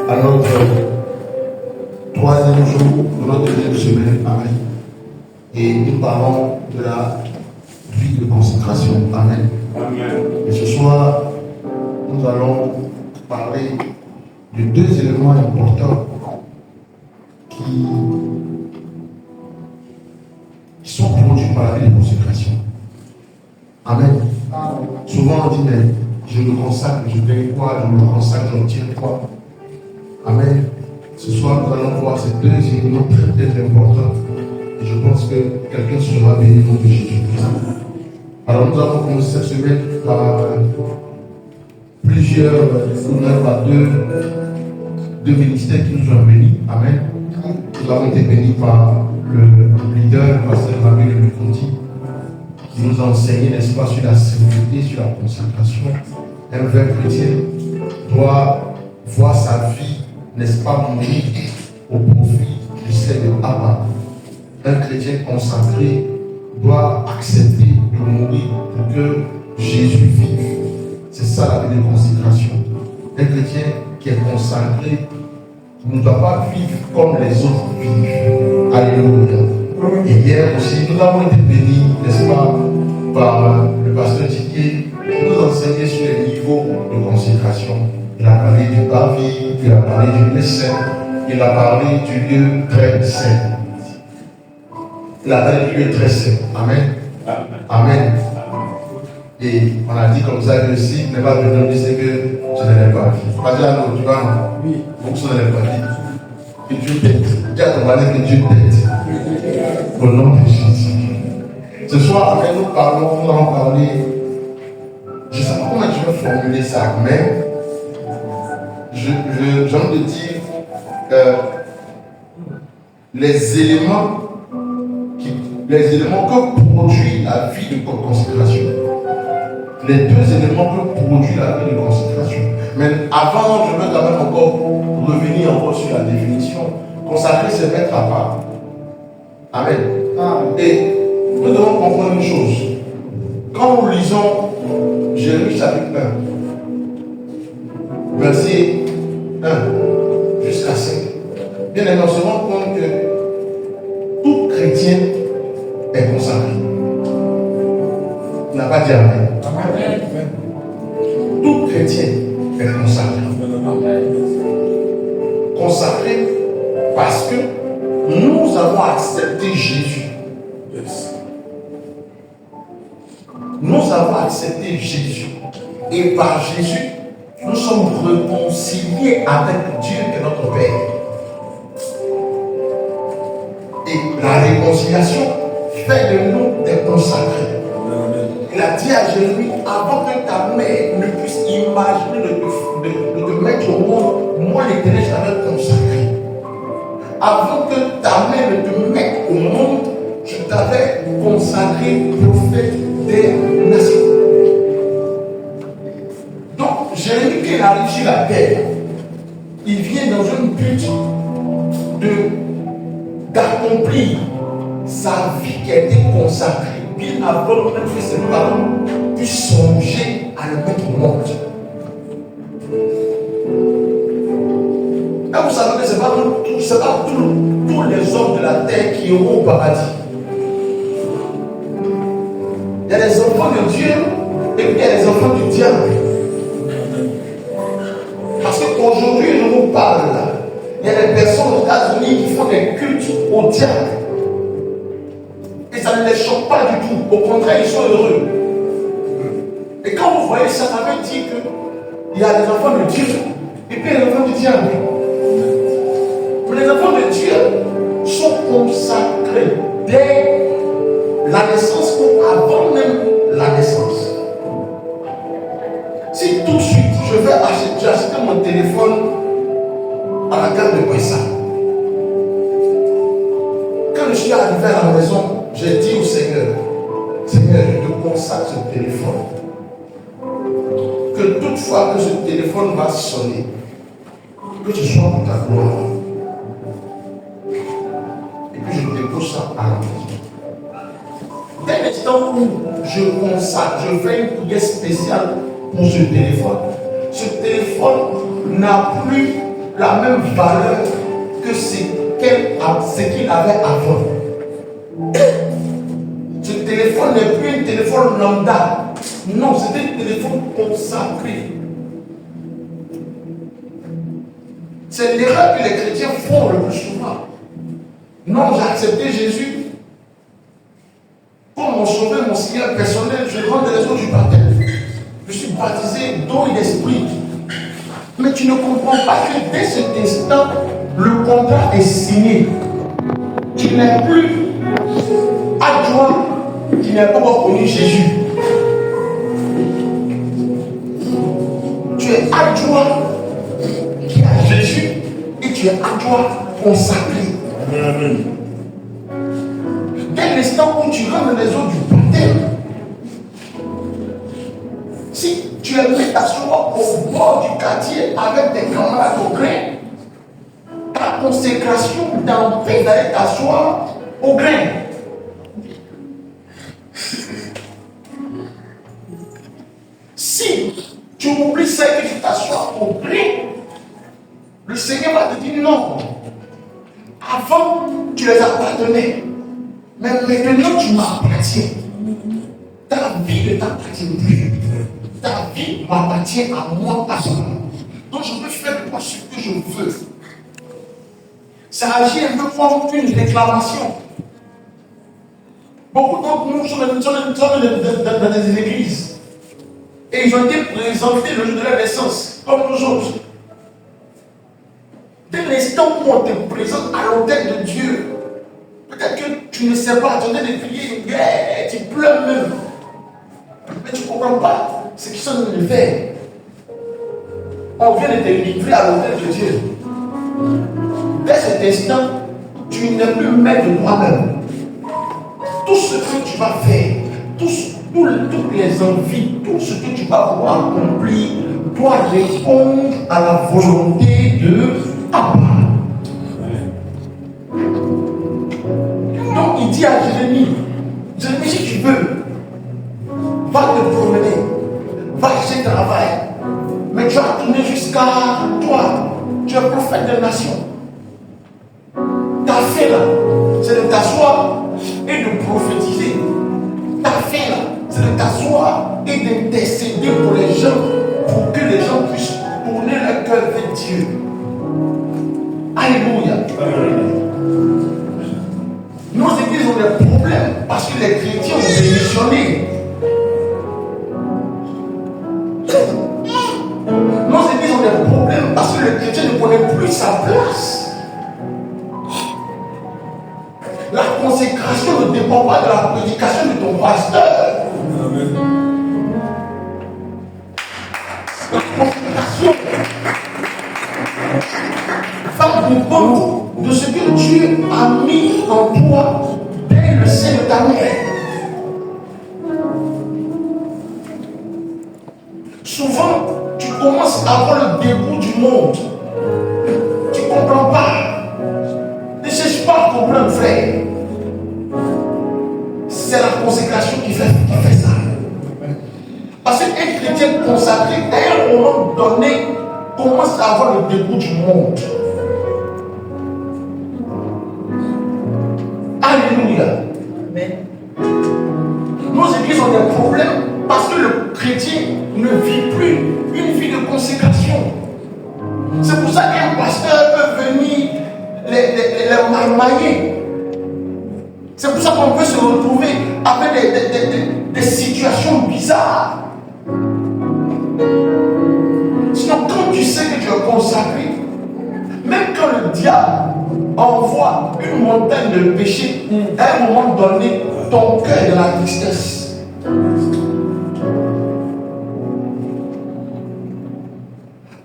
à notre troisième jour de notre deuxième semaine. Amen. Et nous parlons de la vie de consécration. Amen. Amen. Et ce soir, nous allons parler de deux éléments importants qui sont produits par la vie de consécration. Amen. Souvent on dit, mais je me consacre, je gagne quoi, je me consacre, j'obtiens quoi. Amen. Ce soir, nous allons voir ces deux éléments très très importants. Et je pense que quelqu'un sera béni au nom de Jésus-Christ. Alors nous avons commencé cette semaine par par deux ministères qui nous ont bénis. Amen. Nous avons été bénis par le leader, le pasteur Rabbi Le Conti, qui nous a enseigné, n'est-ce pas, sur la sécurité, sur la consécration. Un vrai chrétien doit voir sa vie, n'est-ce pas, mourir au profit du Seigneur Abba. Un chrétien consacré doit accepter de mourir pour que Jésus vive. C'est ça la vie de consécration. Un chrétien qui est consacré ne doit pas vivre comme les autres vivent. Alléluia. Et hier aussi, nous avons été bénis, n'est-ce pas, par le pasteur Didier, qui nous enseignait sur les niveaux de consécration. Il a parlé du pavis, il a parlé du lieu saint, il a parlé du lieu très saint. Il a parlé du lieu très saint. Amen. Amen. Et on a dit comme ça que si n'est pas venu, c'est que je ne l'ai pas dit. Pas dire à nous, tu vois, non? Oui. Donc ça ne l'ai pas dit. Que Dieu t'aide. Dis à ton voisin que Dieu t'aide. Au nom de Jésus. Ce soir, après nous allons parler. Je ne sais pas comment je vais formuler ça, mais j'ai envie de dire les éléments que produit la vie de consécration. Les deux éléments que produit la vie de consécration. Mais avant, je veux quand même encore revenir encore sur la définition. Consacrer, c'est mettre à part. Amen. Et nous devons comprendre une chose. Quand nous lisons Jérémie chapitre 1, verset 1 jusqu'à 5, bien évidemment, on se rend compte que tout chrétien est consacré. Il n'a pas dit Amen. Tout chrétien est consacré. Consacré parce que nous avons accepté Jésus. Nous avons accepté Jésus. Et par Jésus, nous sommes réconciliés avec Dieu et notre Père. Et la réconciliation fait de nous des consacrés. Il a dit à Jérémie, avant que ta mère ne puisse imaginer de te mettre au monde, moi l'Éternel, je t'avais consacré. Avant que ta mère ne te mette au monde, je t'avais consacré prophète des nations. Donc, Jérémie, qui arrive sur la terre, il vient dans un but d'accomplir sa vie qui a été consacrée. Bien avant même que ses parents puissent songer à le mettre au monde. Et vous savez que ce n'est pas tous les hommes de la terre qui auront au paradis. Il y a des enfants de Dieu et puis il y a des enfants du diable. Parce qu'aujourd'hui, je vous parle là. Il y a des personnes aux États-Unis qui font des cultes au diable. Et ça ne les choque pas du tout. Au contraire, ils sont heureux. Et quand vous voyez ça, ça veut dire qu'il y a des enfants de Dieu et puis les enfants du diable. Mais les enfants de Dieu sont consacrés dès la naissance ou avant même la naissance. Si tout de suite je vais acheter mon téléphone à la gare de Pessa, quand je suis arrivé à la maison, j'ai dit au Seigneur, Seigneur, je te consacre ce téléphone. Que toutefois que ce téléphone va sonner, que ce soit pour ta gloire. Et puis je dépose ça à la maison. Dès l'instant où je fais une prière spéciale pour ce téléphone n'a plus la même valeur que ce qu'il avait avant. Ce téléphone n'est plus un téléphone lambda. Non, c'est un téléphone consacré. C'est l'erreur que les chrétiens font le plus souvent. Non, j'ai accepté Jésus comme mon sauveur, mon Seigneur personnel. Je rentre dans les eaux du baptême. Je suis baptisé d'eau et d'esprit. Mais tu ne comprends pas que dès cet instant, le contrat est signé. Tu n'es plus adjoint qui n'a pas encore connu Jésus. Tu es adjoint qui a Jésus et tu es adjoint consacré. Amen. Dès l'instant où tu rentres dans les eaux du baptême, si tu es mis t'asseoir au bord du quartier avec tes camarades au grain, ta consécration t'empêche d'aller t'asseoir au grain. Si tu oublies ça et que tu t'assois au grain, le Seigneur va te dire non. Avant, tu les appartenais. Mais maintenant, tu m'appartiens. Ta vie ne t'appartient plus. Ta vie m'appartient à moi personnellement. Donc, je peux faire de toi ce que je veux. Ça agit un peu comme une réclamation. Beaucoup d'entre nous sont dans des églises. Et ils ont été présentés le jour de la naissance, comme nous autres. Dès l'instant où on te présente à l'autel de Dieu, peut-être que tu ne sais pas, tu es en train de crier une guerre, tu pleures même. Mais tu ne comprends pas ce qu'ils sont en train de faire. On vient de te livrer à l'autel de Dieu. Dès cet instant, tu n'es plus maître de toi-même. Tout ce que tu vas faire, toutes les envies, tout ce que tu vas vouloir accomplir, doit répondre à la volonté de Abba. Donc il dit à Jérémie, si tu veux, va te promener, va chercher travail, mais tu vas tourner jusqu'à toi. Tu es prophète de nation. Ta fin là, c'est de t'asseoir et de prophétiser. Ta fin là, c'est de t'asseoir et d'intercéder pour les gens, pour que les gens puissent tourner leur cœur vers Dieu. Alléluia. Nos églises ont des problèmes parce que les chrétiens ont démissionné. Nos églises ont des problèmes parce que le chrétien ne connaît plus sa place. La consécration ne dépend pas de la prédication de ton pasteur. Amen. La consécration va dépendre de ce que Dieu a mis en toi dès le sein de ta mère. Souvent, tu commences à avoir le dégoût du monde. Tu ne comprends pas. Ne cherche pas à comprendre, frère. C'est la consécration qui fait ça. Parce qu'un chrétien consacré, à un moment donné, commence à avoir le dégoût du monde. Alléluia. Amen. Nos églises ont des problèmes parce que le chrétien ne vit plus une vie de consécration. C'est pour ça qu'un pasteur peut venir les marmailler. C'est pour ça qu'on peut se retrouver avec des situations bizarres. Sinon, quand tu sais que tu es consacré, même quand le diable envoie une montagne de péché, à un moment donné, ton cœur est dans la tristesse.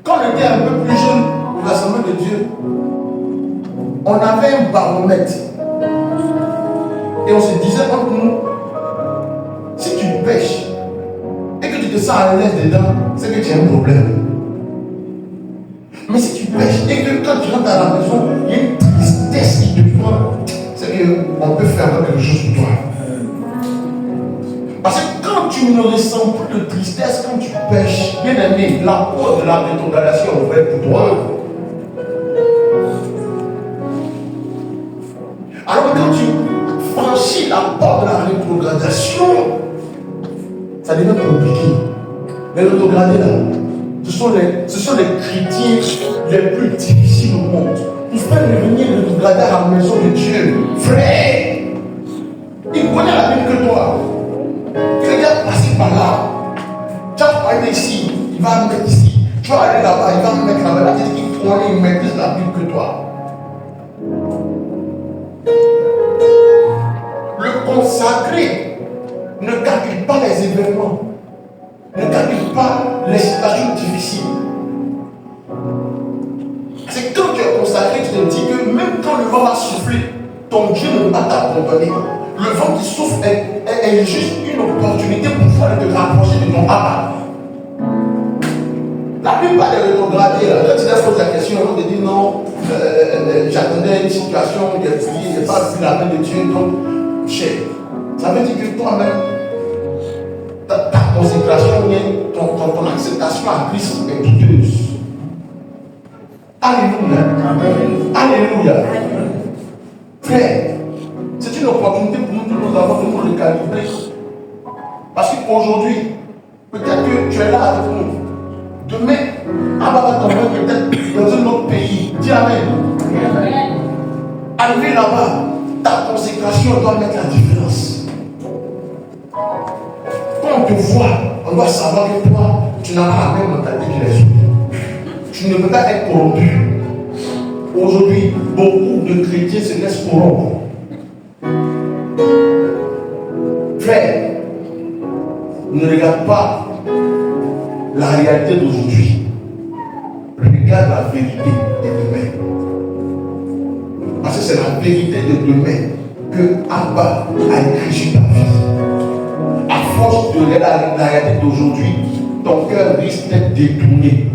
Quand on était un peu plus jeune pour l'Assemblée de Dieu, on avait un baromètre. Et on se disait entre nous, si tu pêches et que tu te sens à l'aise dedans, c'est que tu as un problème. Mais si tu pêches et que quand tu rentres à la maison, il y a une tristesse qui te prend, c'est qu'on peut faire quelque chose pour toi. Parce que quand tu tu ne ressens plus de tristesse quand tu pêches, bien aimé, la porte de la rétrogradation est ouverte pour toi. Alors quand tu franchis la porte de la rétrogradation, ça devient compliqué. Mais rétrograder là, ce sont les chrétiens les plus difficiles au monde. Ils peuvent venir rétrograder à la maison de Dieu. Frère, il connaît la Bible que toi. Il est déjà passé par là. Tu vas parler ici, il va mettre ici. Tu vas aller là-bas, il va mettre là-bas. Il connaît, il maîtrise la Bible que toi. Le consacré ne calcule pas les événements, ne calcule pas les situations difficiles. C'est quand tu es consacré, tu te dis que même quand le vent va souffler, ton Dieu ne va pas t'abandonner. Le vent qui souffle est juste une opportunité pour toi de te rapprocher de ton papa. La plupart des rétrogradés, quand tu leur poses la question, on te dit non, j'attendais une situation, je n'ai pas vu la main de Dieu, donc, cher. Ça veut dire que toi-même, ta consécration, ton acceptation à Christ est douteuse. Alléluia. Amen. Alléluia. Frère, c'est une opportunité pour nous de nous avoir de nous recalibrer. Parce qu'aujourd'hui, peut-être que tu es là avec nous. Demain, Abba va t'envoyer peut-être dans un autre pays. Dis Amen. Arrivé là-bas, ta consécration doit mettre la différence. Quand on te voit, on doit savoir que toi, tu n'as pas la même mentalité que les autres. Tu ne peux pas être corrompu. Aujourd'hui, beaucoup de chrétiens se laissent corrompre. Frère, ne regarde pas la réalité d'aujourd'hui. Regarde la vérité de demain. Parce que c'est la vérité de demain que Abba a écrit sur ta vie. À force de regarder la réalité d'aujourd'hui, ton cœur risque d'être détourné.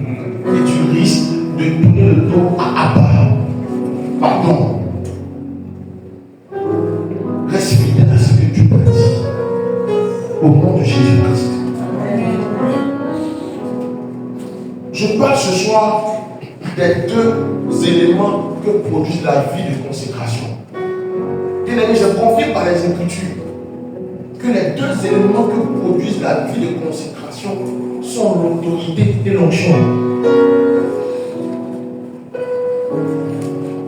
Et tu risques de tourner le dos à Abba. Pardon. Reste fidèle à ce que Dieu t'a dit. Au nom de Jésus-Christ. Je parle ce soir des deux éléments que produit la vie de consécration. Bien aimé, je confirme par les Écritures que les deux éléments que produisent la vie de consécration sont l'autorité et l'onction.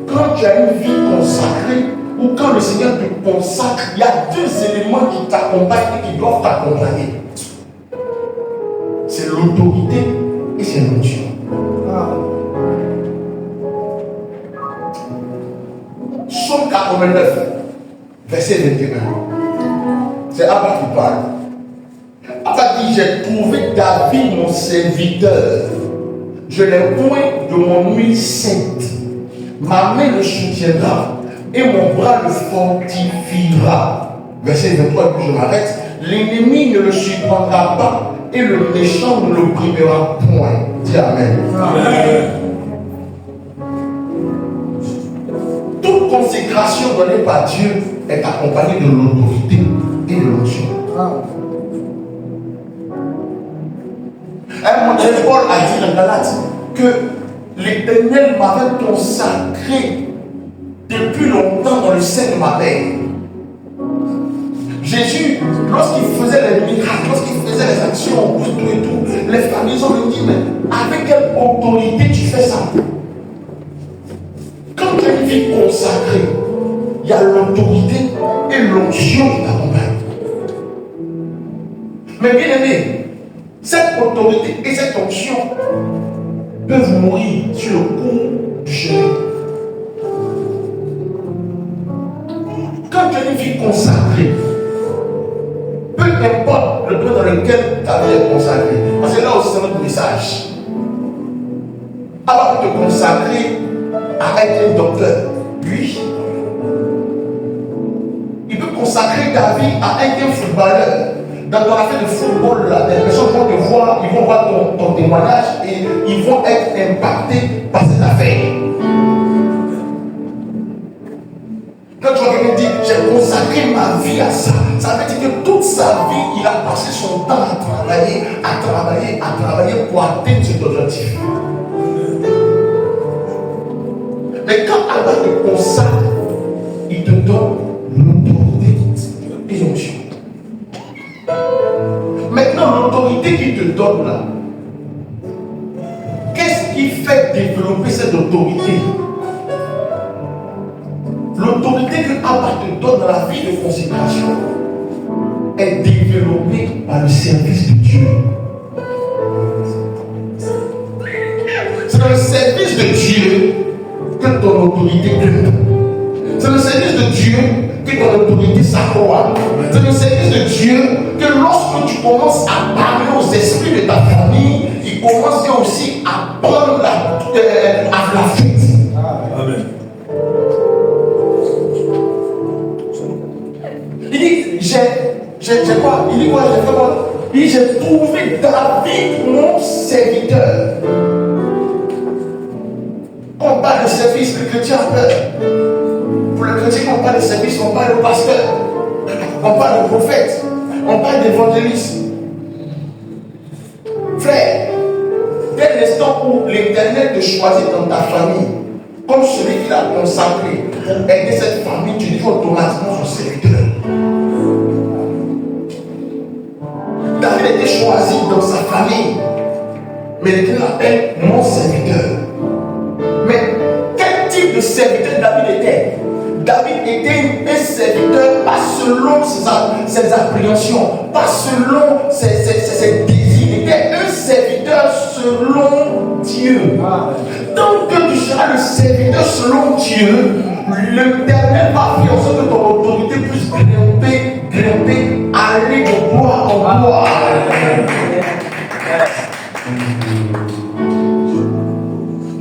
Quand tu as une vie consacrée ou quand le Seigneur te consacre, il y a deux éléments qui t'accompagnent et qui doivent t'accompagner. C'est l'autorité et c'est l'onction. Psaume 89, verset 21. C'est Abba qui parle. Abba dit, j'ai trouvé David mon serviteur. Je l'ai oint de mon huile sainte. Ma main le soutiendra et mon bras le fortifiera. Verset 23, puis je m'arrête. L'ennemi ne le surprendra pas et le méchant ne l'opprimera point. Dis Amen. Amen. Toute consécration donnée par Dieu est accompagnée de l'autorité et de l'onction. À un moment donné, Paul a dit dans Galates que l'Éternel m'avait consacré depuis longtemps dans le sein de ma mère. Jésus, lorsqu'il faisait les miracles, lorsqu'il faisait les actions, tout, les familles ont dit, mais avec quelle autorité tu fais ça? Quand tu as une vie consacrée, il y a l'autorité et l'onction qui t'accompagnent. Mais bien aimé, cette autorité et cette onction peuvent mourir sur le cours du chemin. Quand tu as une vie consacrée, peu importe le domaine dans lequel ta vie est consacrée, parce que là aussi c'est notre message. Avant de te consacrer à être un docteur, lui, il peut consacrer ta vie à être un footballeur. Dans ton affaire de football, là, les personnes vont te voir, ils vont voir ton témoignage et ils vont être impactés par cette affaire. Quand tu vas quelqu'un dit, j'ai consacré ma vie à ça. Ça veut dire que toute sa vie, il a passé son temps à travailler pour atteindre cet objectif. Mais quand Allah te consacre, il te donne l'autorité et l'onction. Maintenant, l'autorité qu'il te donne là, qu'est-ce qui fait développer cette autorité? L'autorité que Allah te donne dans la vie de consécration est développée par le service de Dieu. C'est dans le service de Dieu que ton autorité demeure. C'est le service de Dieu que ton autorité s'accroît. C'est le service de Dieu que lorsque tu commences à parler aux esprits de ta famille, ils commencent aussi à prendre la fuite. Amen. Il dit, j'ai quoi? Il dit quoi? J'ai fait quoi? Il dit, j'ai trouvé David, mon serviteur. Quand on parle de service, le chrétien a peur. Pour le chrétien, quand on parle de service, on parle de pasteur, on parle de prophète, on parle d'évangéliste. Frère, dès l'instant où l'Éternel te choisit dans ta famille, comme celui qu'il a consacré pour aider cette famille, tu dis automatiquement son serviteur. David a été choisi dans sa famille, mais l'Éternel l'appelle mon serviteur. Mais quel type de serviteur David était? David était un serviteur pas selon ses appréhensions, pas selon ses désirs. Il était un serviteur selon Dieu. Tant que tu seras le serviteur selon Dieu, l'Éternel va faire en sorte que ton autorité puisse grimper, aller de gloire en gloire.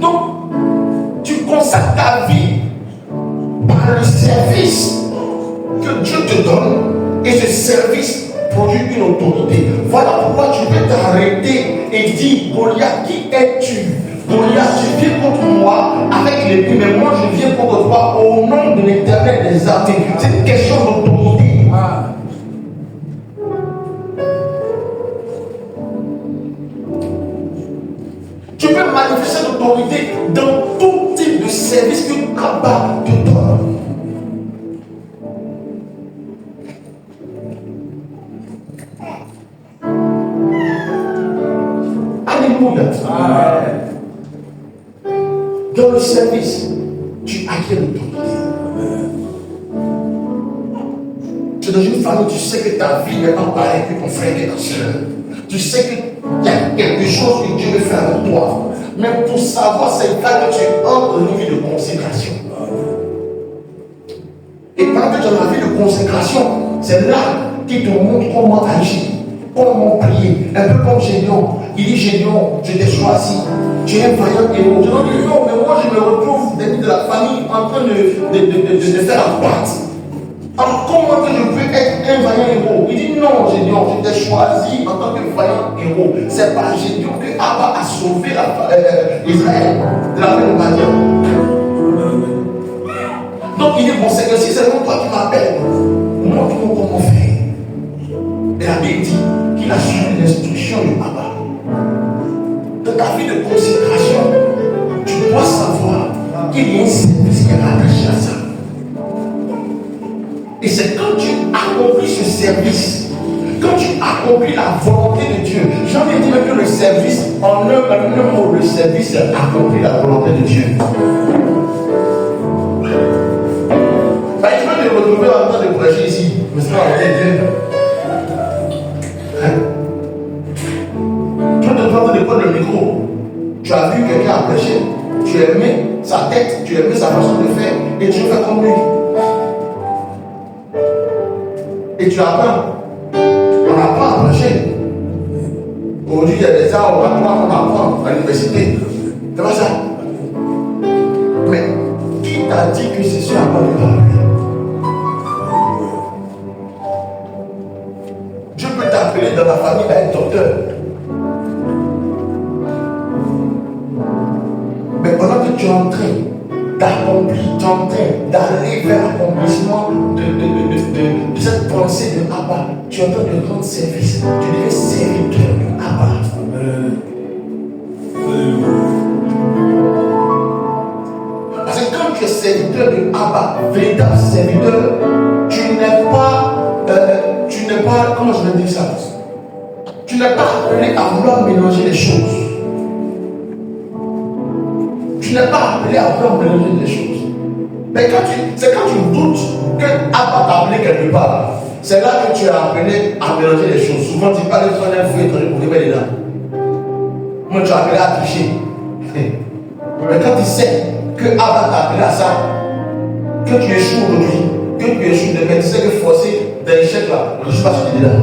Donc, tu consacres ta vie par le service que Dieu te donne, et ce service produit une autorité. Voilà pourquoi tu peux t'arrêter et dire, Goliath, qui es-tu? Goliath, tu viens contre moi avec l'épée, mais moi je viens contre toi au nom de l'Éternel des armées. C'est une question d'autorité. Tu peux manifester l'autorité dans tout type de service que Abba te donne. Alléluia. Dans le service, tu acquiers l'autorité. Tu es dans une famille, tu sais que ta vie n'est pas pareille que ton frère et ta soeur. Tu sais qu'il y a quelque chose que Dieu veut faire pour toi. Mais pour savoir, c'est là que tu entres dans une vie de consécration. Et pendant que tu es dans la vie de consécration, c'est là qu'il te montre comment agir, comment prier. Un peu comme Gédéon. Il dit, Gédéon, je t'ai choisi. Tu es un vaillant héros. Je dis, non, mais moi je me retrouve des de la famille en train de faire la boîte. Alors comment que je peux être un vaillant héros? Il dit non, Gédéon, je t'ai choisi en tant que vaillant héros. C'est par Gédéon que Abba a sauvé Israël de la main de Madian. Donc il dit, bon Seigneur, si c'est non toi qui m'appelles, montre-moi comment faire. Et la Bible dit qu'il a suivi l'instruction de Abba. Dans ta vie de consécration, tu dois savoir qu'il y a un service qui est rattaché à ça. Et c'est quand tu accomplis ce service, quand tu accomplis la volonté de Dieu, j'ai envie de dire que le service, en un mot, le service, c'est accomplir la volonté de Dieu. Bah, tu peux te retrouver en train de prêcher ici, mais c'est pas la volonté de Dieu. Tu peux te retrouver de prendre le micro. Tu as vu quelqu'un à prêcher, tu aimais sa tête, tu aimais sa façon de faire, et tu fais comme lui. Et tu apprends. On apprend à prêcher. Aujourd'hui, il y a des gens, on apprend à l'université. C'est pas ça. Mais qui t'a dit que c'est sur à quoi de parler? Dieu peut t'appeler dans la famille à être docteur. Mais pendant que tu es en train d'accomplir, tu es en train d'aller vers l'accomplissement de cette pensée de Abba. Tu es en train de rendre service. Tu deviens serviteur de Abba. Parce que quand tu es serviteur de Abba, véritable serviteur, tu n'es pas, comment je vais dire ça? Tu n'es pas appelé à vouloir mélanger les choses. Tu n'es pas appelé à vouloir mélanger les choses. Mais c'est quand tu doutes que Abba t'a appelé quelque part, c'est là que tu es appelé à mélanger les choses. Souvent tu parles de son info étranger pour remettre dedans. Moi tu es appelé à tricher. Mais quand tu sais que Abba t'a appelé à ça, que tu échoues aujourd'hui, que tu échoues demain, tu sais que forcer des échecs là, je ne suis pas sorti dedans.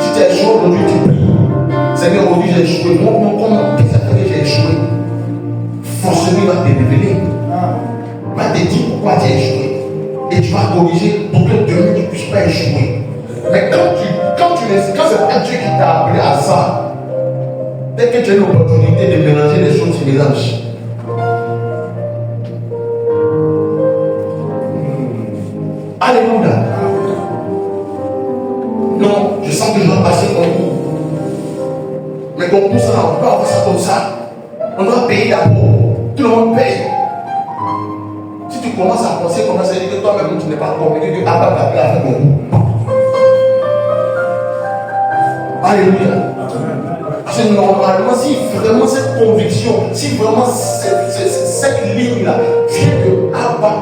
Si tu échoues aujourd'hui, tu pries. Seigneur, aujourd'hui j'ai échoué. Comment qu'est-ce que j'ai échoué? Forcément, il va te révéler. Il va te dire pourquoi tu as échoué. Et tu vas corriger pour que demain tu ne puisses pas échouer. Mais quand c'est pas Dieu qui t'a appelé à ça, dès que tu as l'opportunité de mélanger les choses, tu mélanges. Alléluia. Non, je sens que je dois passer mon cours. Mais qu'on pousse là, on peut avoir ça comme ça. On doit payer d'abord. Tout le monde paye. Si tu commences à penser comme ça, c'est dire que toi-même tu n'es pas convaincu que Abba t'a appelé à faire mon cours. Alléluia. Parce que normalement, si vraiment cette conviction, si vraiment cette ligne-là vient de Abba,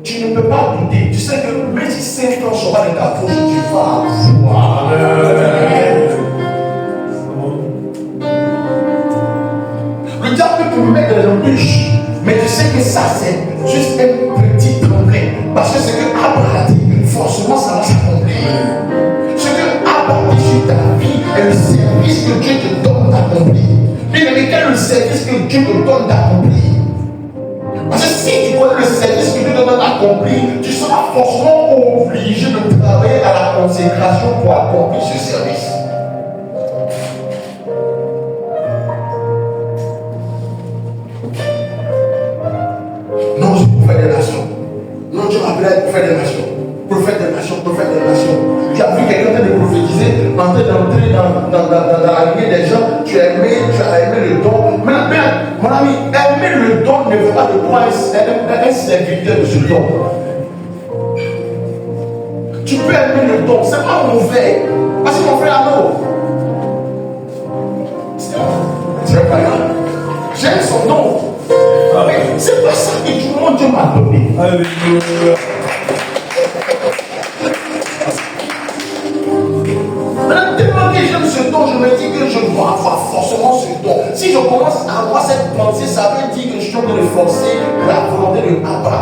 tu ne peux pas douter. Tu sais que même si 5 ans ne sont pas de ta poche, tu vas voir. Le diable peut te mettre dans l'embûche, mais tu sais que ça c'est juste un petit tremblin. Parce que ce que Abba a dit, forcément ça va s'accomplir. Ce que Abba dit sur ta vie est le service que Dieu te donne d'accomplir. Bien aimé, quel est le service que Dieu te donne d'accomplir? Parce que si tu connais le service que Dieu te donne d'accomplir, tu seras forcément obligé de travailler à la consécration pour accomplir ce service. Non, je suis prophète des nations. Non, Dieu m'a appelé à être prophète des nations. Prophète des nations, prophète des nations. Tu as vu quelqu'un en train de prophétiser, en train d'entrer dans la lignée des gens, tu as aimé le don. Mais mon ami, aimer le don ne veut pas de toi un serviteur de ce don. Tu peux aimer le don, c'est pas mauvais. Parce que mon frère Arnaud, c'est pas grave. J'aime son don. Mais c'est pas ça que tout le monde Dieu m'a donné. Alléluia. Maintenant, tellement que j'aime ce don, je me dis que je dois avoir forcément ce don. Si je commence à avoir cette pensée, ça veut dire que je suis en train de forcer la volonté de Abba.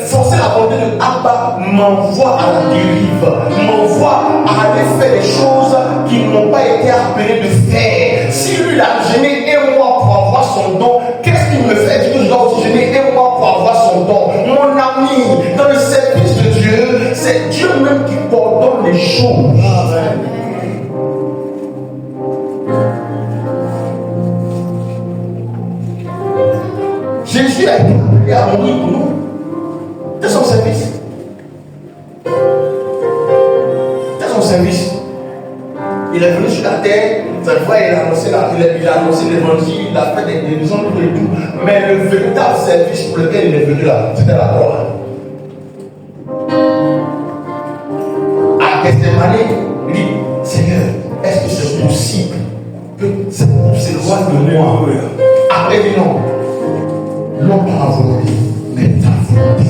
Forcer la volonté de Abba m'envoie à la dérive, m'envoie à aller faire des choses qui n'ont pas été appelées de faire. Si lui il a gêné un mois pour avoir son don, qu'est-ce qu'il me fait dire que je dois aussi gêner un mois pour avoir son don? Mon ami, dans le service de Dieu, c'est Dieu même qui coordonne les choses. Jésus a été appelé à mourir pour nous. C'est son service. C'est son service. Il est venu sur la terre, cette fois il a annoncé l'évangile, il a fait des guérisons, tout et tout. Mais le véritable service pour lequel il est venu là, c'était la croix. À Gethsémani, il dit, Seigneur, est-ce que c'est possible que cette coupe s'éloigne de moi? Après, il dit non pas ma volonté, mais ta volonté.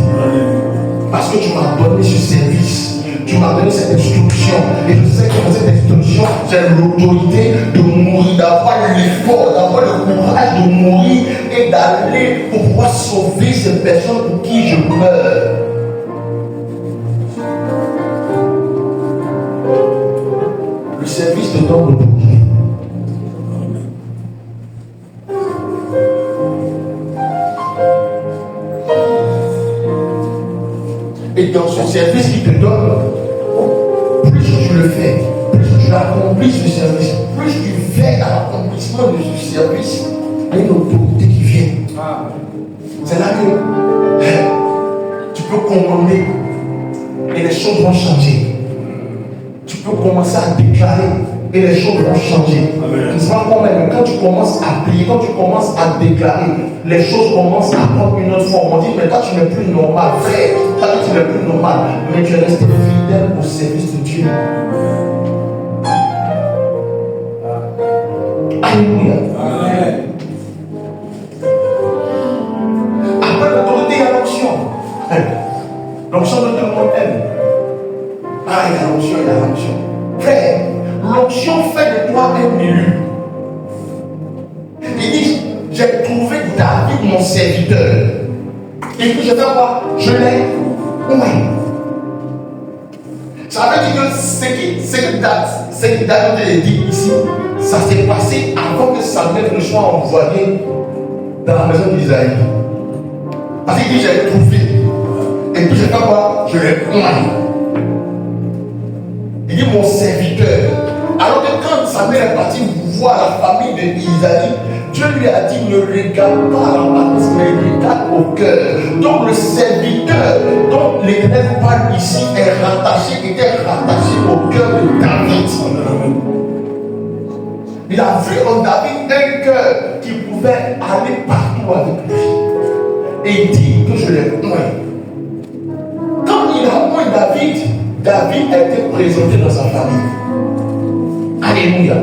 Parce que tu m'as donné ce service. Tu m'as donné cette instruction. Et je sais que dans cette instruction, j'ai l'autorité de mourir, d'avoir l'effort, d'avoir le courage de mourir et d'aller pour pouvoir sauver ces personnes pour qui je meurs. Le service te donne l'autorité. Et dans ce service qu'il te donne, plus tu le fais, plus tu accomplis ce service, plus tu fais à l'accomplissement de ce service, il y a une autorité qui vient. commander et les choses vont changer. Tu peux commencer à déclarer et les choses vont changer. Tu vois quand même, quand tu commences à prier, quand tu commences à déclarer, les choses commencent à prendre une autre forme. On dit, mais toi tu n'es plus normal, frère. Toi tu n'es plus normal, mais tu es resté fidèle au service de Dieu. Alléluia. Après l'autorité, il y a l'onction. L'onction de tout le monde aime. Ah, il y a l'onction, il y a l'onction. Frère, l'onction fait de toi un élu. Il dit, j'ai trouvé David mon serviteur. Et puis je fais quoi? Je l'ai oué. Ça veut dire que ce que David a dit ici, ça s'est passé avant que Samuel ne soit envoyé dans la maison d'Isaïe. Parce qu'il dit, j'ai trouvé. Et puis je fais quoi? Je l'ai oué. Il dit mon serviteur. Alors que quand Samuel est parti voir la famille d'Isaïe, Dieu lui a dit ne regarde pas à l'apparence, mais regarde au cœur. Donc le serviteur dont l'Éternel parle ici était rattaché au cœur de David. Il a vu en David un cœur qui pouvait aller partout avec lui. Et il dit que je l'ai oint. Quand il a oint David a été présenté dans sa famille. Alléluia.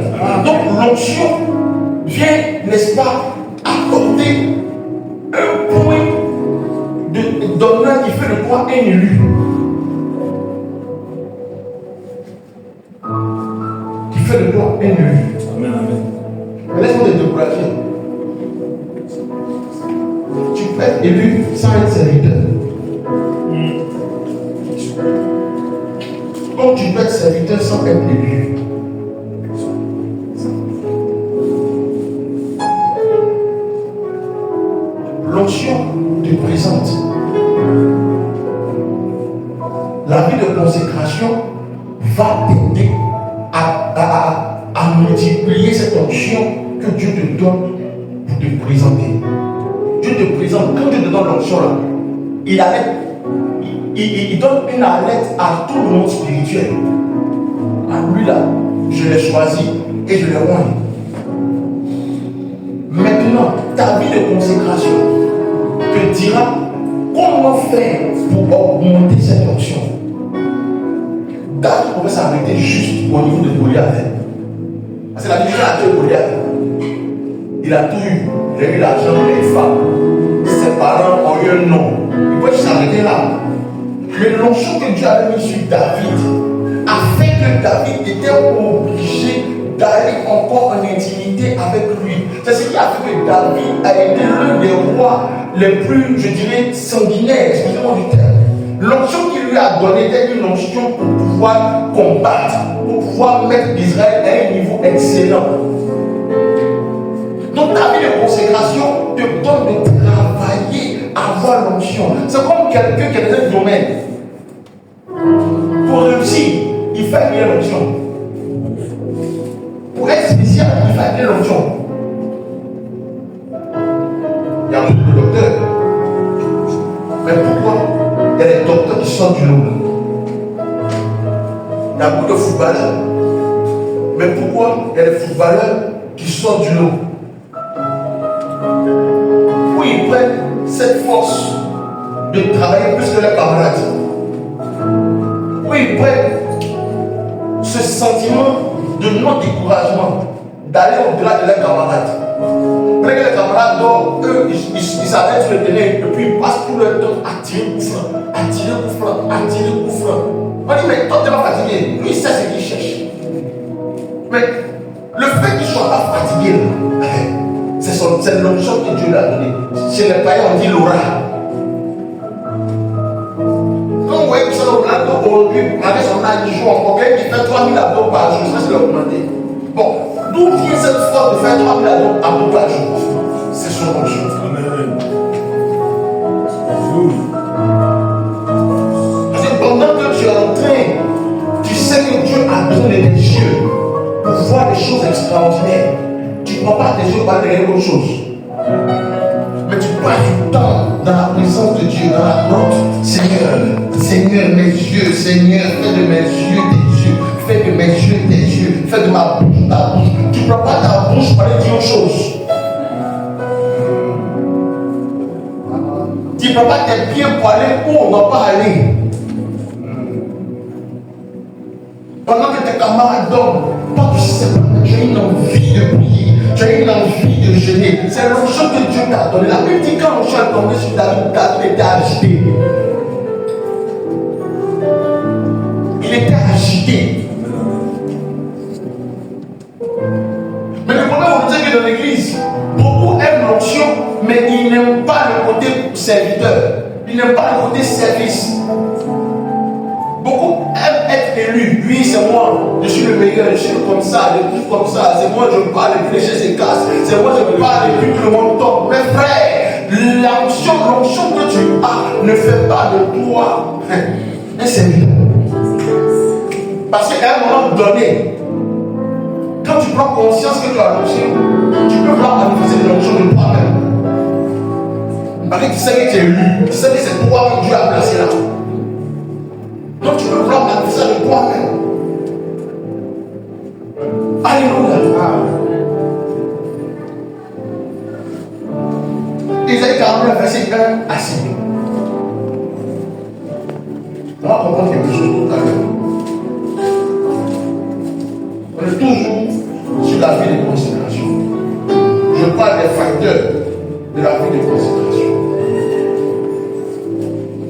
Donc l'onction vient, n'est-ce pas, apporter un point d'honneur qui fait de toi un élu. Qui fait de toi un élu. Amen, amen. Mais laisse-moi te décourager. Tu peux être élu sans être serviteur. Donc tu peux être serviteur sans être élu. L'onction te présente. La vie de consécration va t'aider à multiplier cette onction que Dieu te donne pour te présenter. Dieu te présente, quand Dieu te donne l'onction là, il donne une alerte à tout le monde spirituel. À lui là, je l'ai choisi et je l'ai oint. Maintenant, ta vie de consécration te dira comment faire pour augmenter cette onction. David pouvait s'arrêter juste au niveau de Goliath. Parce que la Bible a tué Goliath. Il a tout eu. Il a eu l'argent, les femmes. Ses parents ont eu un nom. Il pouvait s'arrêter là. Mais l'onction que Dieu avait mis sur David a fait que David était obligé d'aller encore en intimité avec lui. C'est ce qui a fait que David a été l'un des rois les plus, je dirais, sanguinaires, excusez-moi du terme. L'onction qu'il lui a donnée était une onction pour pouvoir combattre, pour pouvoir mettre Israël à un niveau excellent. Donc ta vie de consécration te donne de travailler à avoir l'onction. C'est comme quelqu'un qui est dans un domaine. Pour réussir, il fait bien l'onction. Pour être spécial, il fait bien l'onction. Il y a beaucoup de docteurs. Mais pourquoi il y a des docteurs qui sortent du lot? Il y a beaucoup de footballeurs. Mais pourquoi il y a des footballeurs qui sortent du lot? Où ils prennent cette force de travailler plus que leurs camarades. Où ils prennent ce sentiment de non-découragement, d'aller au-delà de leurs camarades. Après que les camarades dorment, eux, ils s'arrêtent sur le terrain et puis ils passent tout leur temps à tirer coup franc, à tirer coup franc, à tirer coup franc. On dit, mais toi, tu n'es pas fatigué. Lui, il sait ce qu'il cherche. Mais le fait qu'il ne soit pas fatigué, c'est l'onction que Dieu lui a donnée. Chez les païens, on dit l'aura. Quand vous voyez que ça, aujourd'hui, avec son âge, il joue encore. Quelqu'un qui fait 3000 abdos par jour, ça c'est l'augmenté. Bon, d'où vient cette force de faire 3000 abdos par jour? C'est son onction. Parce que pendant que tu es en train, tu sais que Dieu a donné des yeux pour voir des choses extraordinaires. Tu ne prends pas tes yeux pour aller autre chose. Mais tu passe du temps dans la présence de Dieu, dans la grotte. Seigneur, mes yeux, Seigneur, fais de mes yeux tes yeux, fais de mes yeux tes yeux, fais de ma bouche ta bouche. Tu ne prends pas ta bouche pour aller dire autre chose. Tu ne prends pas tes pieds pour aller où on ne doit pas aller. Pendant que tes camarades dorment, toi tu sais pas, tu as une envie de prier, tu as une envie de jeûner. C'est l'onction que Dieu t'a donné. La Bible dit quand l'onction est tombée sur David, David était agité. Il était agité. Mais le problème, on dit que dans l'église, beaucoup aiment l'onction, mais ils n'aiment pas le côté serviteur. Ils n'aiment pas le côté service. Beaucoup aiment être élus. Lui, c'est moi, je suis le meilleur, je suis comme ça, je suis comme ça. C'est moi, je parle, et puis les gens se cassent. C'est moi, je parle, et puis tout le monde tombe. Mais frère, l'onction que tu as ne fait pas de toi un serviteur. Parce qu'à un moment donné, quand tu prends conscience que tu as l'onction, tu peux voir manifester l'onction de toi-même. Parce que tu sais que tu es élu, tu sais que c'est toi que Dieu a placé là. Donc tu peux voir manifester de toi-même. Alléluia. Isaïe 49, verset 1 à 6. On va comprendre quelque chose tout à l'heure. On est toujours sur la vie de consécration. Je parle des facteurs de la vie de consécration.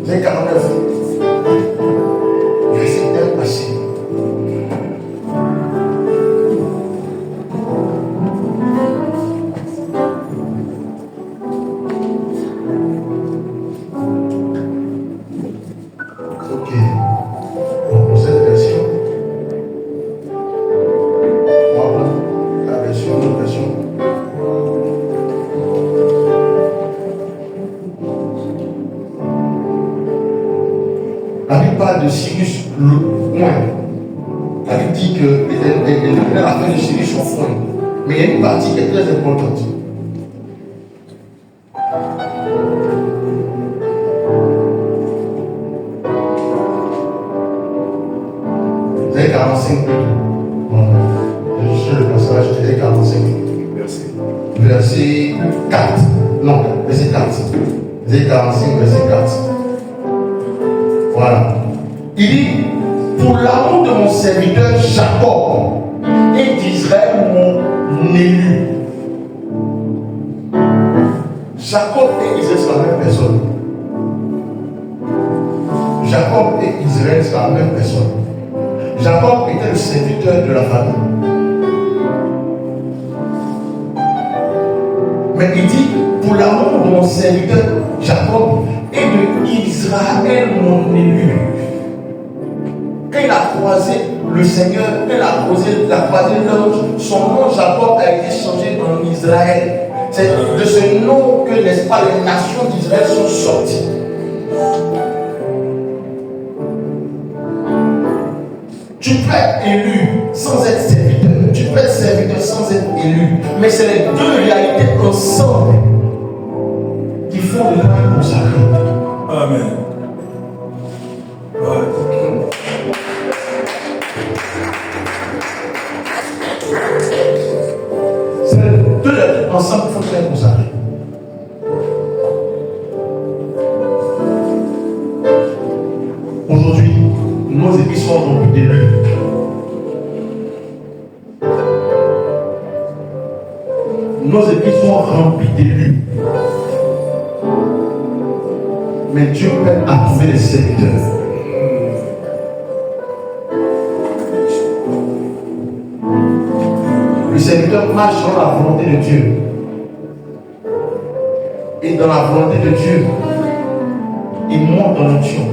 Isaïe 49, verset 1 à 6. De Cyrus le point. La Bible dit que la fin de Cyrus au point. Mais il y a une partie qui est très importante. Isaïe 45. Je suis le passage d'Isaïe 45. Verset 4. Non, verset 4. Isaïe 45, verset 4. Voilà. Il dit, pour l'amour de mon serviteur Jacob et d'Israël mon élu. Jacob et Israël c'est la même personne. Jacob et Israël c'est la même personne. Jacob était le serviteur de la famille. Mais il dit, pour l'amour de mon serviteur Jacob et de Israël mon élu. Quand il a croisé le Seigneur, quand il a croisé l'ange, son nom Jacob a été changé en Israël. C'est de ce nom que, n'est-ce pas, les nations d'Israël sont sorties. Tu peux être élu sans être serviteur. Tu peux être serviteur sans être élu. Mais c'est les deux réalités ensemble qui font de l'âme consacrée. Amen. Ouais. C'est les deux réalités ensemble qui font de l'âme consacrée. Aujourd'hui, nos églises sont remplies d'élus. Nos églises sont remplies d'élus. Mais Dieu peine à trouver des serviteurs. Le serviteur marche dans la volonté de Dieu. Et dans la volonté de Dieu, il monte dans l'onction.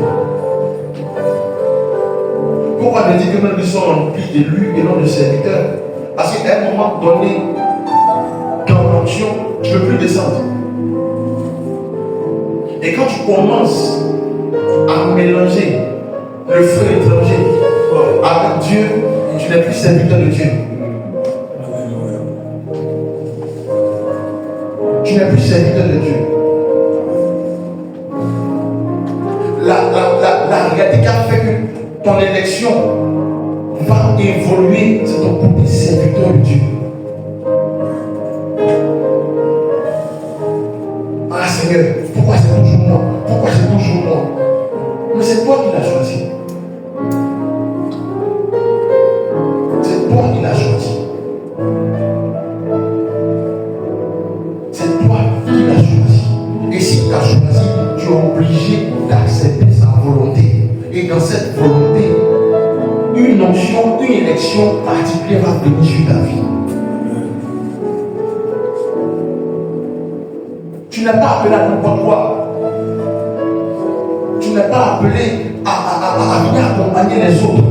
Pourquoi me dire que nous sommes remplis d'élus et non de serviteurs? Parce qu'à un moment donné, dans l'onction, tu ne peux plus descendre. Et quand tu commences à mélanger le feu étranger avec Dieu, tu n'es plus serviteur de Dieu. Tu n'es plus serviteur de Dieu. ton élection va évoluer sur ton côté serviteur de Dieu. Ah Seigneur, pourquoi c'est toujours moi? Pourquoi c'est toujours moi? Mais c'est toi qui l'as choisi. C'est toi qui l'as choisi. C'est toi qui l'as choisi. Et si tu as choisi, tu es obligé d'accepter sa volonté. Et dans cette volonté, une onction, une élection particulière va venir sur ta vie. Tu n'es pas appelé à n'importe quoi. Tu n'es pas appelé à venir accompagner les autres.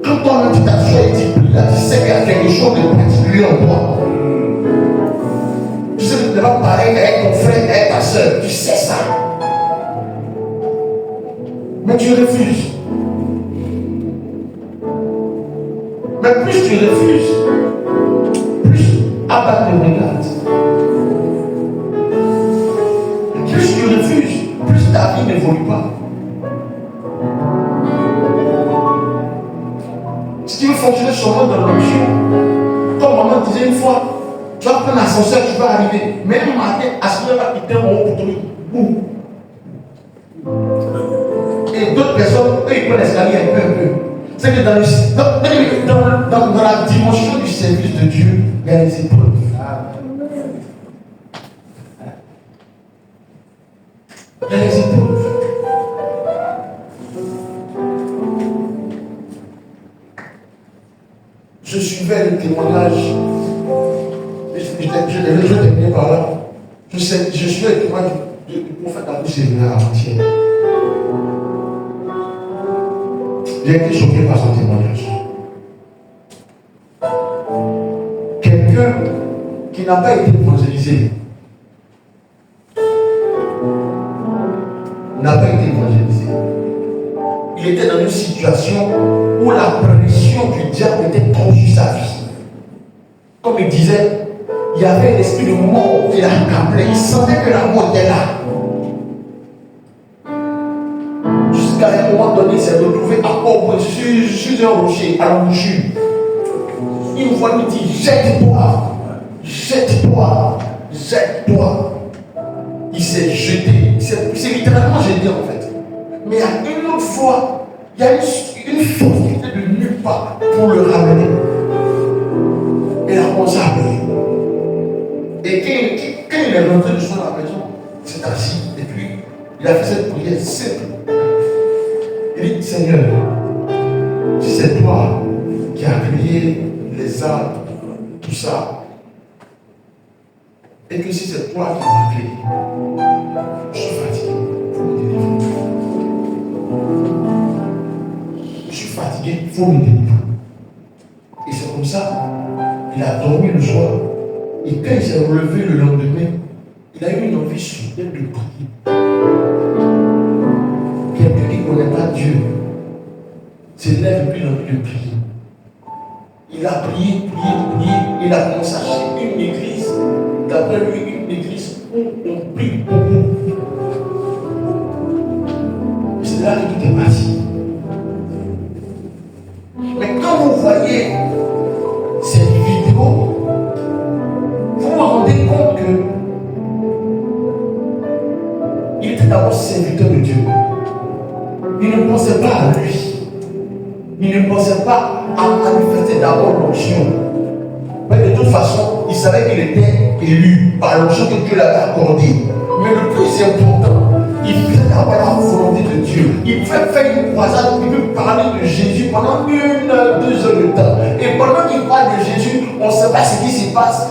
Quand toi-même tu t'assois et tu sais qu'il y a quelque chose de particulier en toi. Tu sais que tu n'es pas pareil avec ton frère et avec ta soeur. Tu sais ça. Mais tu refuses. Mais plus tu refuses, plus Abba te regarde. Plus tu refuses, plus ta vie n'évolue pas. Si tu veux fonctionner seulement dans l'onction, comme maman disait une fois, tu vas prendre l'ascenseur, tu vas arriver. Même matin, ascenseur va quitter en haut pour toi. Boum. Et d'autres personnes, eux, ils prennent l'escalier un peu. C'est que dans la dimension du service de Dieu, il y a les épreuves. Il y a les épreuves. Je suivais le témoignage. Je vais terminer par là. Je suivais le témoignage du prophète Abou Sévère avant-hier. J'ai été choqué par son témoignage. Quelqu'un qui n'a pas été évangélisé, n'a pas été évangélisé. Il était dans une situation où la pression du diable était trop sur sa vie. Comme il disait, il y avait un esprit de mort qui l'accablait. Il sentait que la mort était là. Jusqu'à un moment donné, il s'est retrouvé à pauvre sur un rocher, à l'embouchure. Une fois, il dit, jette-toi, jette-toi, jette-toi. Il s'est jeté. C'est littéralement jeté en fait. Mais il y a une autre fois, il y a une force qui était de nulle part pour le ramener. Et il a commencé à pleurer. Et quand il est rentré le soir à la maison, il s'est assis et puis il a fait cette prière simple. Il dit, Seigneur, si c'est toi qui as créé les arbres, tout ça, et que si c'est toi qui m'as créé, je suis fatigué, il faut me délivrer. Je suis fatigué, il faut me délivrer. Et c'est comme ça, il a dormi le soir, et quand il s'est relevé le lendemain, il a eu une envie soudaine de prier. Quelqu'un qui ne connaît pas Dieu s'élève et puis l'envie de prier. Il a prié, il a commencé à chercher une église, d'après lui, une église où on prie beaucoup. C'est là que tout est parti. Mais quand vous voyez cette vidéo, vous vous rendez compte que il était d'abord serviteur de Dieu. Il ne pensait pas à lui. Il ne pensait pas à manifester d'abord l'onction. Mais de toute façon, il savait qu'il était élu par l'onction que Dieu l'avait accordée. Mais le plus important, il faisait d'abord la volonté de Dieu. Il pouvait faire une croisade, il peut parler de Jésus pendant 1 heure, 2 heures de temps. Et pendant qu'il parle de Jésus, on ne sait pas ce qui se passe.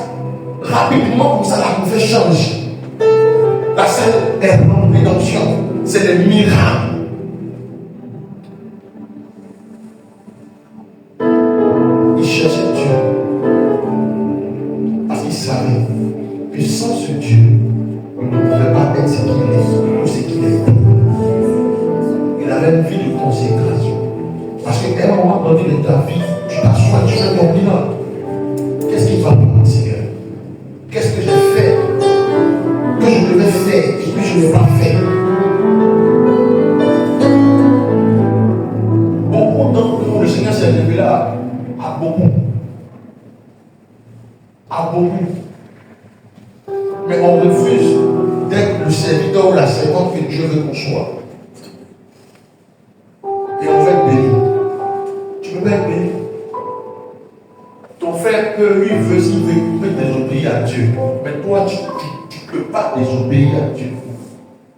Rapidement, comme ça, l'atmosphère change. La scène est remplie d'onction. C'est le miracle. Il cherchait Dieu. Parce qu'il savait que sans ce Dieu, il ne pouvait pas être ce qu'il est ou ce qu'il est. Il avait une vie de consécration. Parce qu'à un moment donné de ta vie, tu t'assois, tu fais ton bilan. Qu'est-ce qui va pas, Seigneur? Qu'est-ce que j'ai fait? Que je devais faire et que je n'ai pas fait. Mais on refuse d'être le serviteur ou la servante que Dieu veut qu'on soit. Et on veut être béni. Tu peux pas être béni. Ton frère peut, lui, il peut désobéir à Dieu. Mais toi, tu ne peux pas désobéir à Dieu.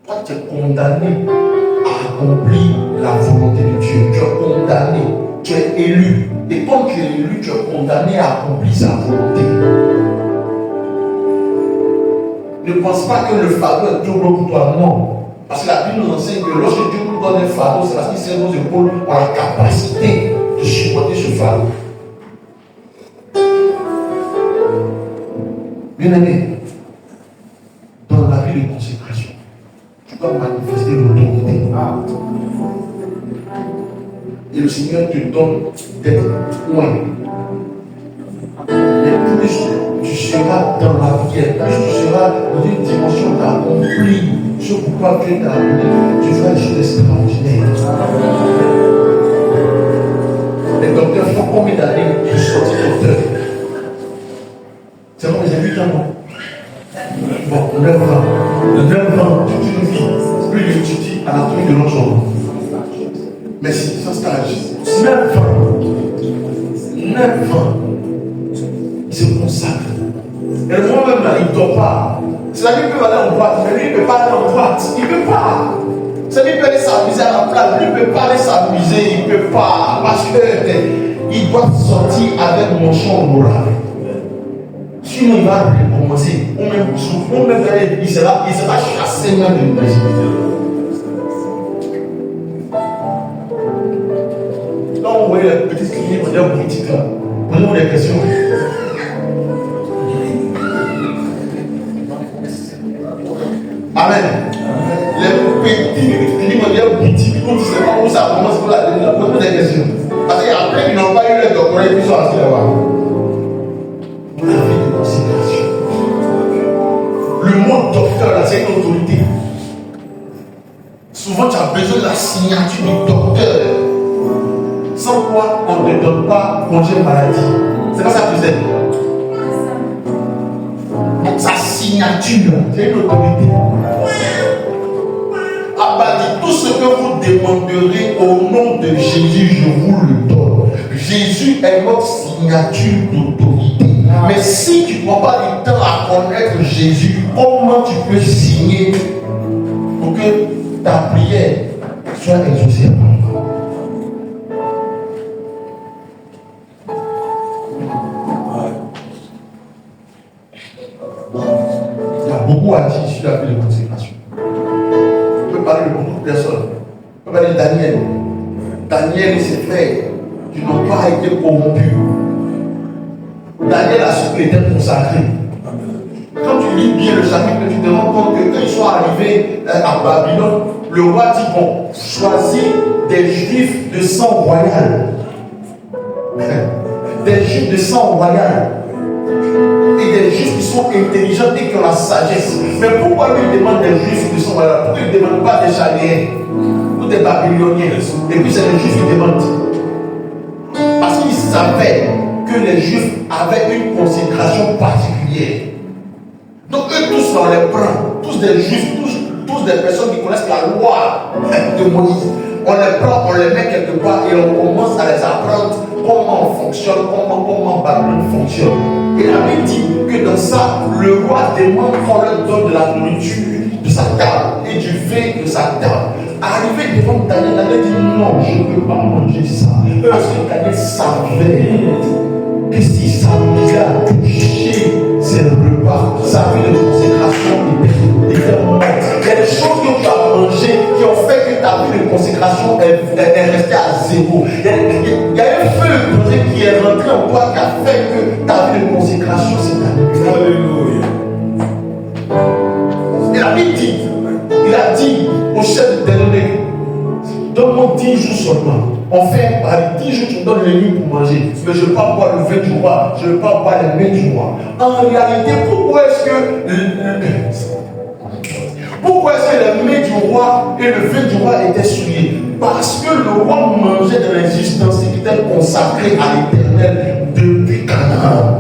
Toi, tu es condamné à accomplir la volonté de Dieu. Tu es condamné. Tu es élu. Et comme tu es élu, tu es condamné à accomplir sa volonté. Ne pense pas que le fardeau est trop gros pour toi. Non. Parce que la Bible nous enseigne que lorsque Dieu nous donne un fardeau, c'est parce qu'il sait nos épaules ont la capacité de supporter ce fardeau. Bien aimé, dans la vie de consécration, tu dois manifester l'autorité. Et le Seigneur te donne d'être loin. Et plus tu seras dans la vie, plus tu seras dans une dimension d'accomplir ce pourquoi Dieu t'a appelé, tu feras des choses extraordinaires. Les docteurs font combien d'années pour sortir docteur? C'est bon, j'ai 8 ans, non? Bon, 9 ans, toute une vie. Lui, il étudie anatomie de l'ensemble. Mais c'est sans stage. 9 ans. Il se consacre. Et le moment même là, il ne dort pas. C'est-à-dire qu'il peut aller en boîte, mais lui, il ne peut pas aller en boîte. Il ne peut pas. C'est-à-dire qu'il peut aller s'amuser à la place. Lui, il ne peut pas aller s'amuser. Il ne peut pas. Parce qu'il doit sortir avec mon champ moral. Sinon, il va recommencer. Il sera chassé même de l'université. Là, on voyait les petites cliniques, on dirait boutique là. Posez-moi des questions. Amen. Les petites cliniques, on dirait boutique, on ne sait pas où ça commence pour la dernière. Posez-moi des questions. Parce qu'il y a plein qui n'ont pas eu le doctorat et qui sont assis là-bas. La vie de consécration. Le mot docteur, là, c'est une autorité. Souvent, tu as besoin de la signature du docteur. Sans quoi, on ne donne pas congé maladie. C'est pas ça que vous êtes. Donc, sa signature, c'est une autorité. Abba dit, tout ce que vous demanderez au nom de Jésus, je vous le donne. Jésus est notre signature d'autorité. Mais si tu ne prends pas du temps à connaître Jésus, comment tu peux signer pour que ta prière soit exaucée par moi? Il y a beaucoup à dire sur la vie de consécration. On peut parler de beaucoup de personnes. On peut parler de Daniel. Daniel et ses frères qui n'ont pas été corrompus. Daniel a su qu'il était consacré. Quand tu lis bien le chapitre, tu te rends compte que quand ils sont arrivés à Babylone, le roi dit bon, choisis des juifs de sang royal. Des juifs de sang royal. Et des juifs qui sont intelligents et qui ont la sagesse. Mais pourquoi lui demande des juifs de sang royal? Pourquoi il ne demande pas des Chaldéens ou des Babyloniens? Et puis c'est les juifs qui demandent. Parce qu'ils savaient que les Juifs avaient une consécration particulière. Donc eux tous, on les prend, tous des Juifs, tous des personnes qui connaissent la loi de Moïse. On les prend, on les met quelque part et on commence à les apprendre comment on fonctionne, comment Babylone fonctionne. Et la Bible dit que dans ça, le roi demande qu'on leur donne de la nourriture de sa table et du vin de sa table. Arrivé devant Daniel, Daniel dit non, je ne peux pas manger ça. Parce que Daniel savait que si ça s'amusait à toucher ses repas, sa vie de consécration était morte. Il y a des choses que tu as mangées qui ont fait que ta vie de consécration est restée à zéro. Il y a un feu qui est rentré en toi qui a fait que ta vie de consécration s'est annulée. Alléluia. Et la Bible dit, il a dit au chef de dénommé, donne-moi 10 jours seulement. On fait par 10 jours, tu me donnes les nuits pour manger. Mais je ne veux pas boire le vin du roi. Je ne veux pas boire les mains du roi. En réalité, pourquoi est-ce que les mains du roi et le vin du roi étaient souillés? Parce que le roi mangeait de l'existence qui était consacré à l'éternel depuis Canaan.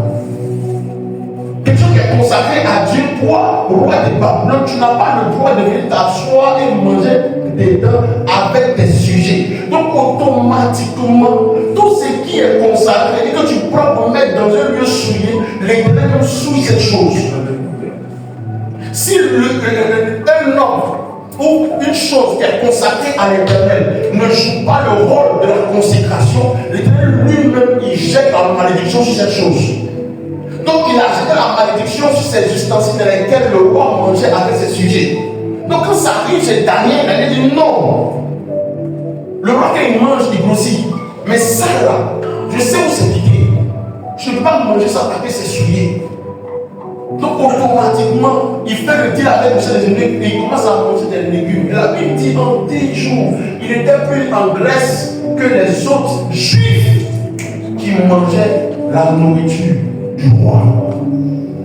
Quelque chose qui est consacré à Dieu, quoi? toi, roi de Babylone, tu n'as pas le droit de venir t'asseoir et manger dedans avec tes sujets. Donc automatiquement, tout ce qui est consacré et que tu prends pour mettre dans un lieu souillé, l'Éternel souille cette chose. Si un homme ou une chose qui est consacrée à l'Éternel ne joue pas le rôle de la consécration, l'Éternel lui-même il jette la malédiction sur cette chose. Donc il a jeté la malédiction sur ces ustensiles dans lesquels le roi mangeait avec ses sujets. Donc quand ça arrive chez Daniel, il dit non. Le roi quand il mange, il grossit. Mais ça là, je sais où c'est piqué. Je ne peux pas manger ça parce que c'est souillé. Donc automatiquement, il fait le deal avec M. des ennemis et il commence à manger des légumes. Et la Bible dit en 10 jours, il était plus en Grèce que les autres juifs qui mangeaient la nourriture du roi.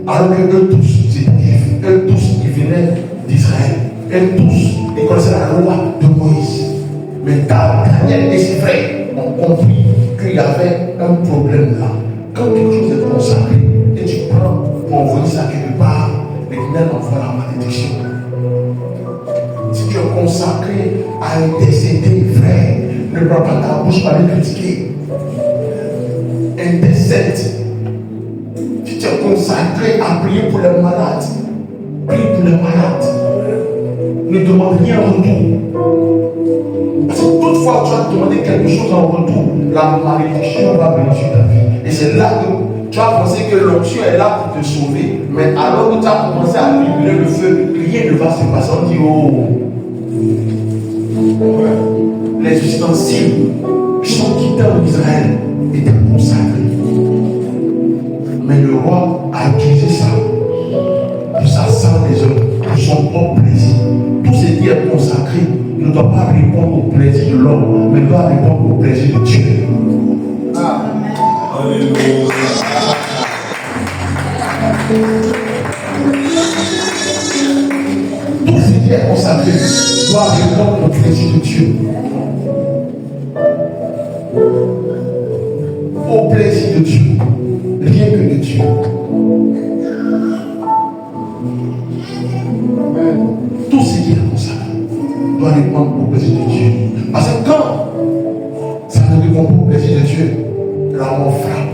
Alors que eux tous, c'était juifs, eux tous, ils venaient d'Israël. Eux tous, ils connaissaient la loi de Moïse. Mais Daniel et ses frères ont compris qu'il y avait un problème là. Quand quelque chose est consacré et tu prends pour envoyer ça quelque part, l'Éternel envoie la malédiction. Si tu es consacré à intercéder, frère, ne prends pas ta bouche pour aller critiquer. Intercède. Si tu es consacré à prier pour les malades, prie pour les malades. Ne demande rien en retour. Parce que toutefois tu vas demander quelque chose en retour, la malédiction va venir sur ta vie. Et c'est là que tu vas penser que l'onction est là pour te sauver, mais alors que tu as commencé à allumer le feu, rien ne va se passer. On dit oh, les ustensiles qui sont quittés en Israël étaient consacrés. Mais le roi a utilisé ça pour sa sang des hommes, pour son propre plaisir. Tout ce qui est consacré ne doit pas répondre au plaisir de l'homme, mais doit répondre au plaisir de Dieu. Alléluia. Tout ce qui est consacré doit répondre au plaisir de Dieu. Au plaisir de Dieu. Rien que de Dieu. Tout ce qui est consacré doit répondre au plaisir de Dieu. Parce que quand ça ne répond pas au plaisir de Dieu, la mort frappe.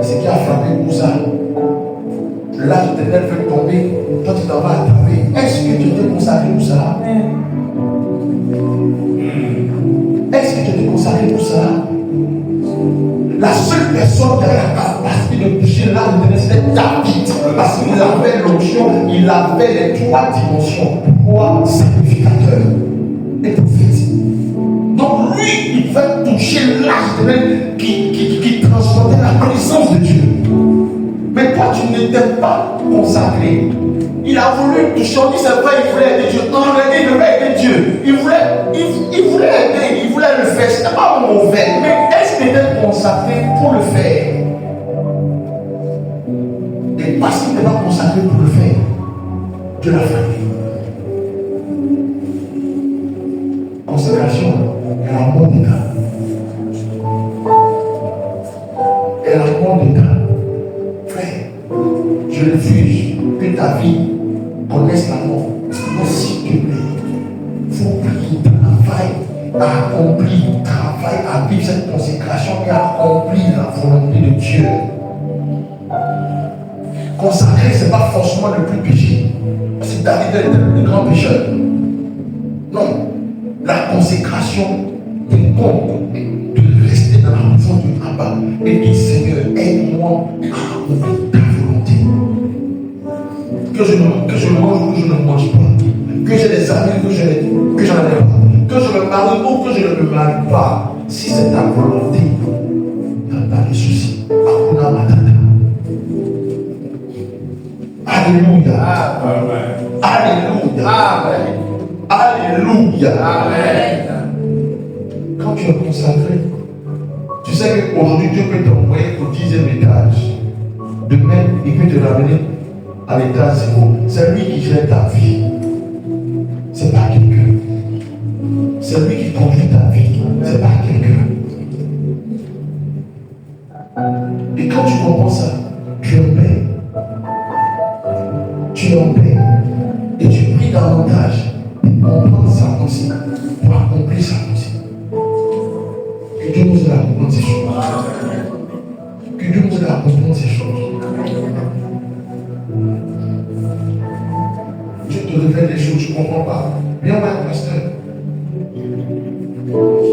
Ce qui a frappé pour ça, là, l'Éternel fait tomber, toi tu t'en vas attraper. Est-ce que tu t'es consacré pour ça? Est-ce que tu t'es consacré pour ça? La seule personne qui avait la capacité de toucher l'âme de l'Éternel, c'était David. Parce qu'il avait l'onction, il avait les 3 dimensions. Roi, sacrificateur et prophète. Donc lui, il va toucher l'âme de l'Éternel qui transportait la présence de Dieu. Mais toi, tu n'étais pas consacré. Il a voulu toucher, on dit c'est vrai, il voulait aider Dieu. En réalité, il devait aider Dieu. Il voulait aider, il voulait le faire. C'était pas mauvais. Mais est-ce qu'il était consacré pour le faire? Et parce qu'il n'était pas consacré pour le faire, Dieu l'a frappé. Consécration est la mort d'état. Et la mort d'état. Frère, je refuse que ta vie connaisse la mort. Mais s'il te plaît, il faut prier, travail à accomplir, travail à vivre cette consécration et à accomplir la volonté de Dieu. Consacrer, ce n'est pas forcément le plus péché. C'est David était le plus grand pécheur. Non, la consécration incombe de rester dans la présence du Abba et dire Seigneur, aide-moi à accomplir ta volonté. Que je mange ou que je ne mange pas. Que j'ai des amis que j'en ai pas. Que je me marie ou que je ne me marie pas. Si c'est ta volonté, il n'y a pas de souci. Akuna Matata. Alléluia. Amen. Alléluia. Amen. Alléluia. Amen. Quand tu es consacré, tu sais qu'aujourd'hui Dieu peut t'envoyer au 10e étage. Demain, il peut te ramener à l'étage 0. C'est lui qui gère ta vie. C'est pas quelqu'un. C'est lui qui conduit ta vie. C'est pas quelqu'un. Et quand tu comprends ça, tu es paix. Tu tu es en paix. Et tu pries davantage pour comprendre sa pensée, pour accomplir sa pensée. Que Dieu nous aide à comprendre ces choses. Que Dieu nous aide à comprendre ces choses. Dieu te révèle des choses, tu ne comprends pas. Viens voir le pasteur.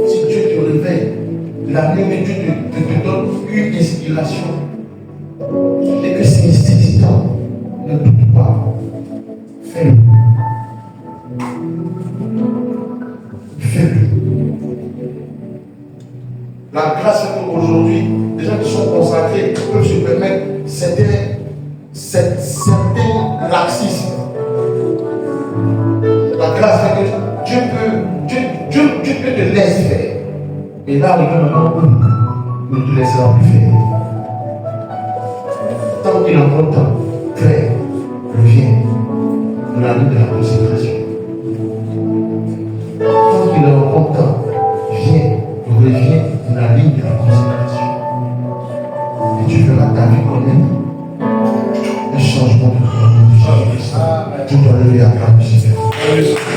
Si Dieu te révèle, l'avenir de Dieu te donne une inspiration. Et que c'est nécessitant, ne doute pas. Fais-le. Fais-le. La grâce est qu'aujourd'hui, les gens qui sont consacrés peuvent se permettre certains laxismes. La grâce fait que Dieu te laisse faire. Et là, il y a un moment où il ne te laissera plus faire. Tant qu'il est encore temps, frère, reviens dans la ligne de la consécration. Tant qu'il est encore temps, reviens dans la ligne de la consécration. Et tu verras ta vie connaître un changement de vie. Tu dois lever à ta vie.